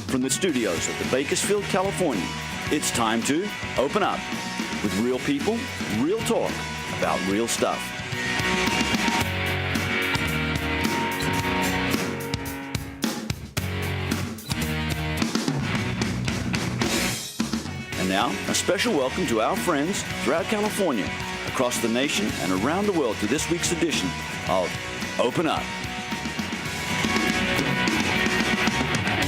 From the studios of the Bakersfield, California, it's time to Open Up with real people, real talk about real stuff. And now, a special welcome to our friends throughout California, across the nation, and around the world to this week's edition of Open Up.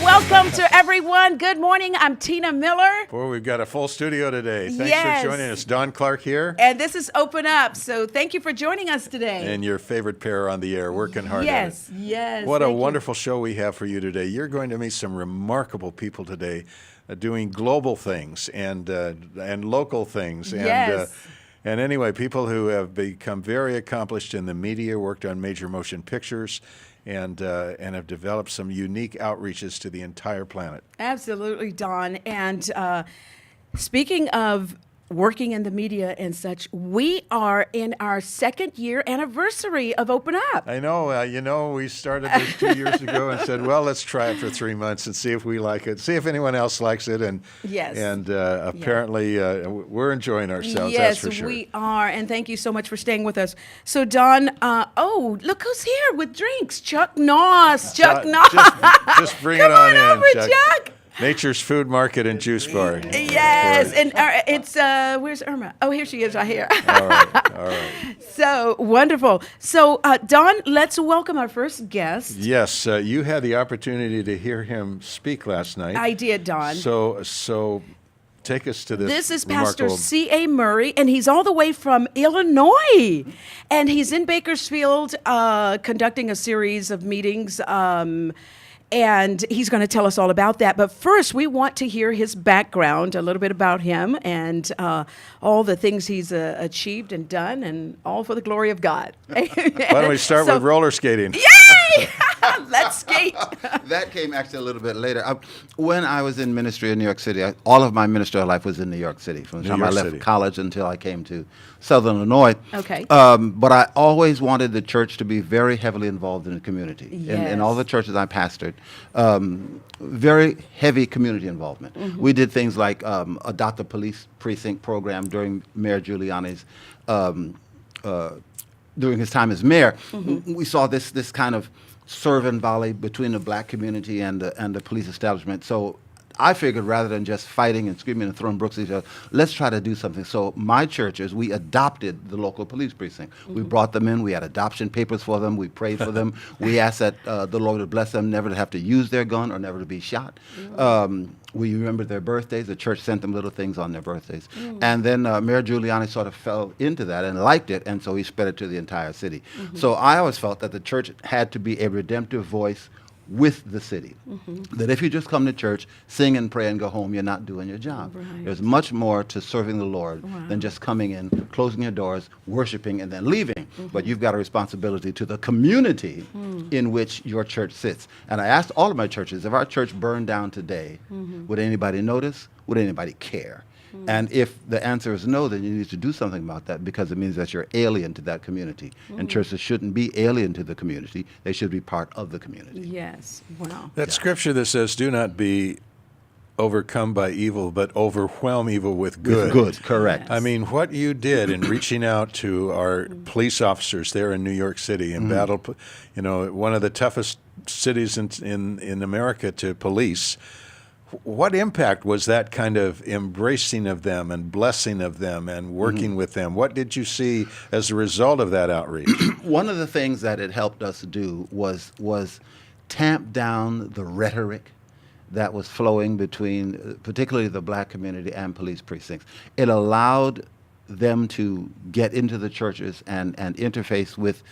Welcome to everyone. Good morning. I'm Tina Miller. Boy, we've got a full studio today. Thanks for joining us. Don Clark here. And this is Open Up. So thank you for joining us today. And your favorite pair on the air, working hard Yes, at it. yes. What a wonderful show we have for you today. You're going to meet some remarkable people today doing global things and local things. Yes. And anyway, people who have become very accomplished in the media, worked on major motion pictures, and have developed some unique outreaches to the entire planet. Absolutely, Don. And speaking of working in the media and such, we are in our second year anniversary of Open Up. I know, we started this 2 years ago and said, well, let's try it for 3 months and see if we like it, see if anyone else likes it. And yes. And apparently we're enjoying ourselves, yes, that's for sure. We are. And thank you so much for staying with us. So, Don, look who's here with drinks. Chuck Noss. Chuck Noss. Just bring it on over, in, Chuck. Nature's Food Market and Juice Bar. Yes, and it's where's Irma? Oh, here she is, right here. All right. So wonderful. So Don, let's welcome our first guest. Yes, you had the opportunity to hear him speak last night. I did, Don. So take us to this. This is Pastor C.A. Murray, and he's all the way from Illinois, and he's in Bakersfield conducting a series of meetings. And he's going to tell us all about that. But first, we want to hear his background, a little bit about him, and all the things he's achieved and done, and all for the glory of God. Why don't we start with roller skating? Yay! Let's skate. That came actually a little bit later. When I was in ministry in New York City, all of my ministerial life was in New York City, from the time I left college until I came to Southern Illinois. Okay. But I always wanted the church to be very heavily involved in the community. Yes. In all the churches I pastored, very heavy community involvement. Mm-hmm. We did things like adopt a police precinct program during Mayor Giuliani's during his time as mayor. Mm-hmm. We saw this kind of servant volley between the black community and the police establishment. So I figured rather than just fighting and screaming and throwing brooks at each other, let's try to do something. So my churches, we adopted the local police precinct. Mm-hmm. We brought them in. We had adoption papers for them. We prayed for them. We asked that the Lord would bless them never to have to use their gun or never to be shot. Mm-hmm. We remembered their birthdays. The church sent them little things on their birthdays. Mm-hmm. And then Mayor Giuliani sort of fell into that and liked it, and so he spread it to the entire city. Mm-hmm. So I always felt that the church had to be a redemptive voice with the city. Mm-hmm. That if you just come to church, sing and pray and go home, you're not doing your job. Right. There's much more to serving the Lord than just coming in, closing your doors, worshiping, and then leaving. Mm-hmm. But you've got a responsibility to the community in which your church sits. And I asked all of my churches, if our church burned down today, would anybody notice? Would anybody care? And if the answer is no, then you need to do something about that, because it means that you're alien to that community. And churches shouldn't be alien to the community. They should be part of the community. Yes. Wow. That scripture that says, do not be overcome by evil, but overwhelm evil with good. With good, correct. Yes. I mean, what you did in reaching out to our police officers there in New York City and battle, one of the toughest cities in America to police. What impact was that kind of embracing of them and blessing of them and working with them? What did you see as a result of that outreach? One of the things that it helped us do was tamp down the rhetoric that was flowing between particularly the black community and police precincts. It allowed them to get into the churches and interface with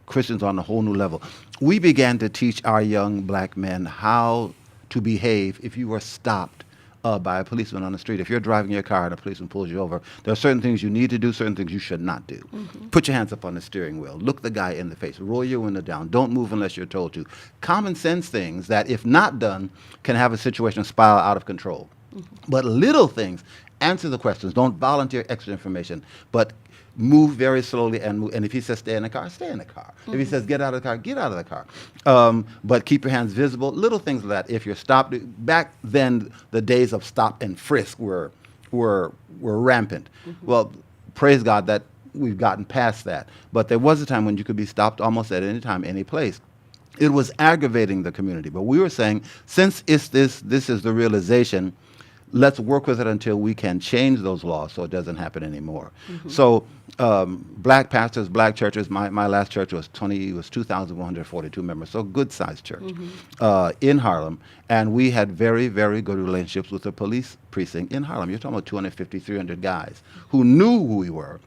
Christians on a whole new level. We began to teach our young black men how to behave if you were stopped by a policeman on the street. If you're driving your car and a policeman pulls you over, there are certain things you need to do, certain things you should not do. Mm-hmm. Put your hands up on the steering wheel. Look the guy in the face. Roll your window down. Don't move unless you're told to. Common sense things that, if not done, can have a situation spiral out of control. Mm-hmm. But little things, answer the questions. Don't volunteer extra information, but move very slowly and move. And if he says stay in the car, stay in the car. If he says get out of the car, get out of the car. But keep your hands visible, little things like that. If you're stopped, back then the days of stop and frisk were rampant. Well, praise God that we've gotten past that. But there was a time when you could be stopped almost at any time, any place. It was aggravating the community. But we were saying, since this is the realization, let's work with it until we can change those laws so it doesn't happen anymore. So black pastors, black churches, my last church was 2,142 members, so good-sized church in Harlem. And we had very, very good relationships with the police precinct in Harlem. You're talking about 250, 300 guys who knew who we were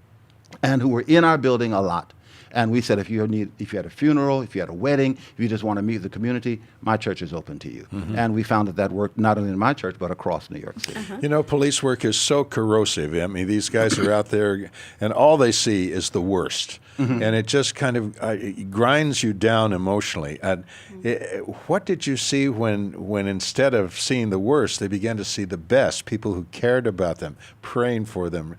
and who were in our building a lot. And we said, if you had a funeral, if you had a wedding, if you just want to meet the community, my church is open to you. And we found that worked not only in my church, but across New York City. You know, police work is so corrosive. I mean, these guys are out there, and all they see is the worst. And it just kind of it grinds you down emotionally. What did you see when instead of seeing the worst, they began to see the best, people who cared about them, praying for them,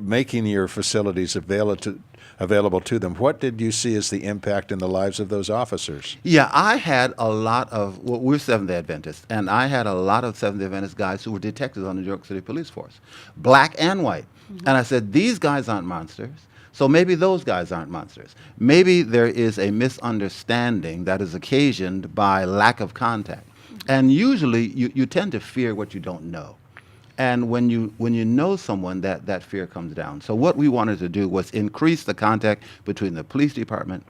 making your facilities available to them? What did you see as the impact in the lives of those officers? Yeah, I had a lot of, we're Seventh-day Adventists, and I had a lot of Seventh-day Adventist guys who were detectives on the New York City Police Force, black and white. And I said, these guys aren't monsters, so maybe those guys aren't monsters. Maybe there is a misunderstanding that is occasioned by lack of contact. And usually you tend to fear what you don't know. And when you know someone, that fear comes down. So what we wanted to do was increase the contact between the police department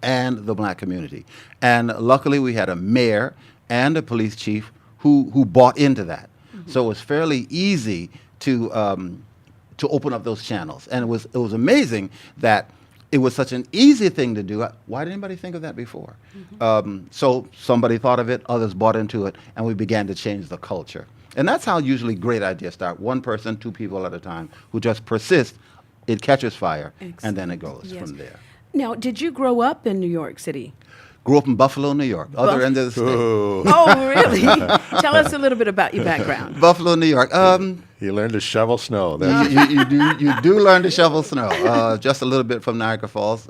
and the black community. And luckily we had a mayor and a police chief who bought into that. So it was fairly easy to open up those channels. And it was amazing that it was such an easy thing to do. Why did anybody think of that before? So somebody thought of it, others bought into it, and we began to change the culture. And that's how usually great ideas start. One person, two people at a time who just persist. It catches fire, and then it goes from there. Now, did you grow up in New York City? Grew up in Buffalo, New York, other end of the state. Oh, really? Tell us a little bit about your background. Buffalo, New York. You learned to shovel snow. You do learn to shovel snow. Just a little bit from Niagara Falls.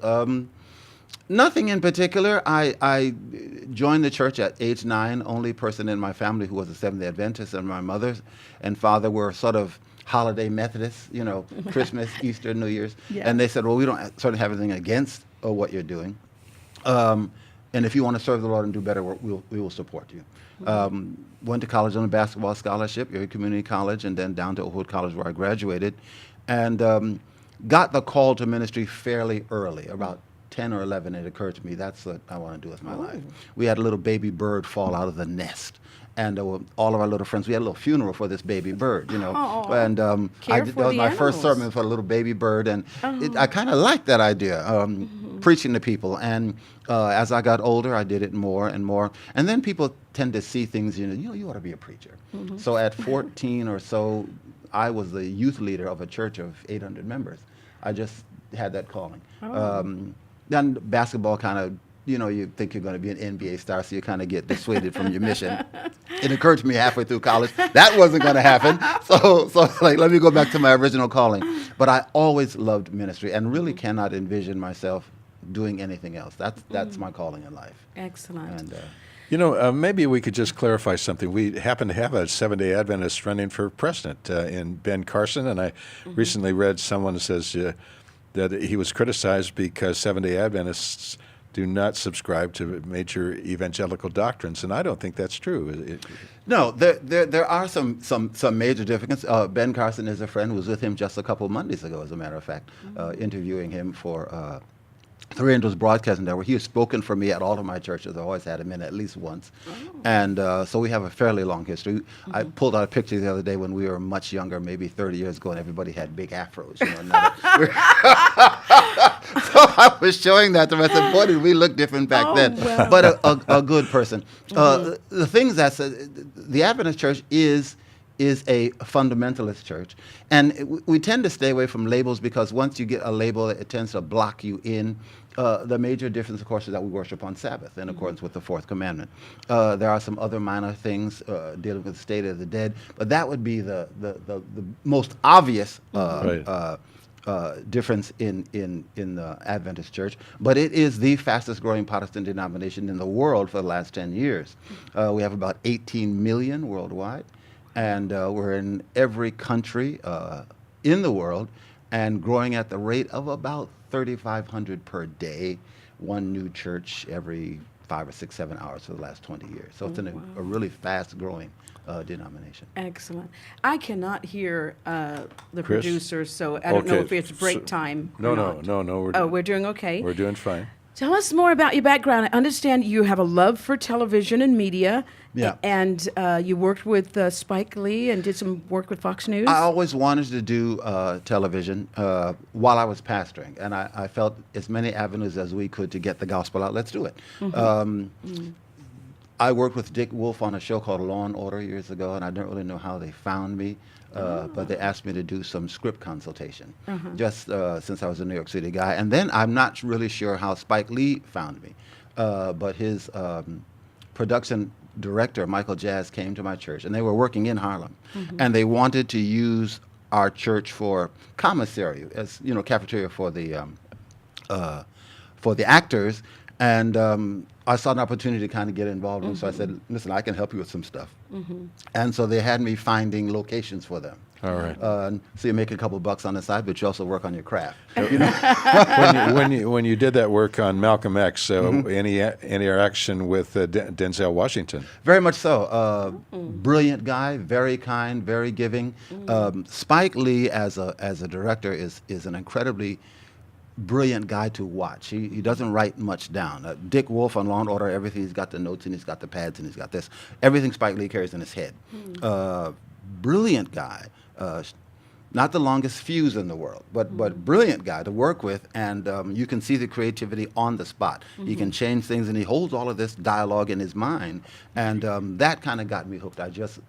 Nothing in particular. I joined the church at age 9. Only person in my family who was a Seventh-day Adventist, and my mother and father were sort of holiday Methodists, you know, Christmas, Easter, New Year's. Yeah. And they said, well, we don't certainly have anything against what you're doing. And if you want to serve the Lord and do better, we will support you. Went to college on a basketball scholarship, Erie Community College, and then down to Oakwood College where I graduated. And got the call to ministry fairly early, about 10 or 11, it occurred to me, that's what I want to do with my life. We had a little baby bird fall out of the nest. And all of our little friends, we had a little funeral for this baby bird, you know. And that was my first sermon for a little baby bird. And I kind of liked that idea, preaching to people. And as I got older, I did it more and more. And then people tend to see things, you ought to be a preacher. So at 14 or so, I was the youth leader of a church of 800 members. I just had that calling. Then basketball kind of, you think you're going to be an NBA star, so you kind of get dissuaded from your mission. It occurred to me halfway through college that wasn't going to happen. So like, let me go back to my original calling. But I always loved ministry and really cannot envision myself doing anything else. That's my calling in life. Excellent. And maybe we could just clarify something. We happen to have a Seventh-day Adventist running for president in Ben Carson, and I recently read someone says that he was criticized because Seventh-day Adventists do not subscribe to major evangelical doctrines, and I don't think that's true. No, there are some major differences. Ben Carson is a friend who was with him just a couple of Mondays ago, as a matter of fact, interviewing him for Three Angels Broadcasting Network. He has spoken for me at all of my churches. I always had him in at least once. And so we have a fairly long history. I pulled out a picture the other day when we were much younger, maybe 30 years ago, and everybody had big afros. So I was showing that to him. I said, boy, did we look different back then. Wow. But a good person. The things that the Adventist Church is a fundamentalist church. And we tend to stay away from labels because once you get a label, it tends to block you in. The major difference, of course, is that we worship on Sabbath in accordance with the fourth commandment. There are some other minor things dealing with the state of the dead, but that would be the most obvious difference in the Adventist Church, but it is the fastest growing Protestant denomination in the world for the last 10 years. We have about 18 million worldwide, and we're in every country in the world and growing at the rate of about 3,500 per day, one new church every 5 or 6, 7 hours for the last 20 years. So it's a really fast growing denomination. Excellent. I cannot hear the Chris? producers, so I don't know Okay, if it's break so- time. No, or no, not. no. Oh, we're doing okay. We're doing fine. Tell us more about your background. I understand you have a love for television and media. Yeah. And you worked with Spike Lee and did some work with Fox News. I always wanted to do television while I was pastoring, and I felt as many avenues as we could to get the gospel out. Let's do it. I worked with Dick Wolf on a show called Law and Order years ago, and I don't really know how they found me, but they asked me to do some script consultation, just since I was a New York City guy. And then I'm not really sure how Spike Lee found me, but his production director, Michael Jazz, came to my church, and they were working in Harlem, and they wanted to use our church for commissary, as you know, cafeteria for the actors, and I saw an opportunity to kind of get involved, and so I said, "Listen, I can help you with some stuff," and so they had me finding locations for them. All right. So you make a couple bucks on the side, but you also work on your craft. When you did that work on Malcolm X, any interaction with Denzel Washington? Very much so. Brilliant guy, very kind, very giving. Spike Lee, as a director, is an incredibly brilliant guy to watch. He doesn't write much down. Dick Wolf on Law and Order, everything, he's got the notes and he's got the pads and he's got this. Everything Spike Lee carries in his head. Brilliant guy. Not the longest fuse in the world, but brilliant guy to work with, and you can see the creativity on the spot. He can change things, and he holds all of this dialogue in his mind, and that kind of got me hooked.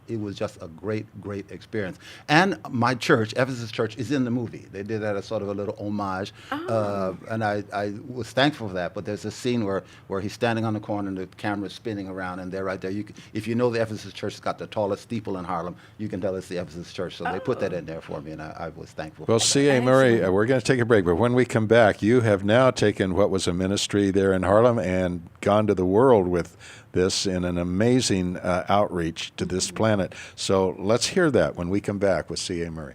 It was just a great experience. And my church, Ephesus Church, is in the movie. They did that as sort of a little homage, and I was thankful for that. But there's a scene where he's standing on the corner and the camera's spinning around, and they're right there. If you know the Ephesus Church has got the tallest steeple in Harlem, you can tell it's the Ephesus Church. So they put that in there for me, and I was thankful. Well, for that. C.A. Murray, we're going to take a break, but when we come back, you have now taken what was a ministry there in Harlem and gone to the world with this in an amazing outreach to this planet. So let's hear that when we come back with C.A. Murray.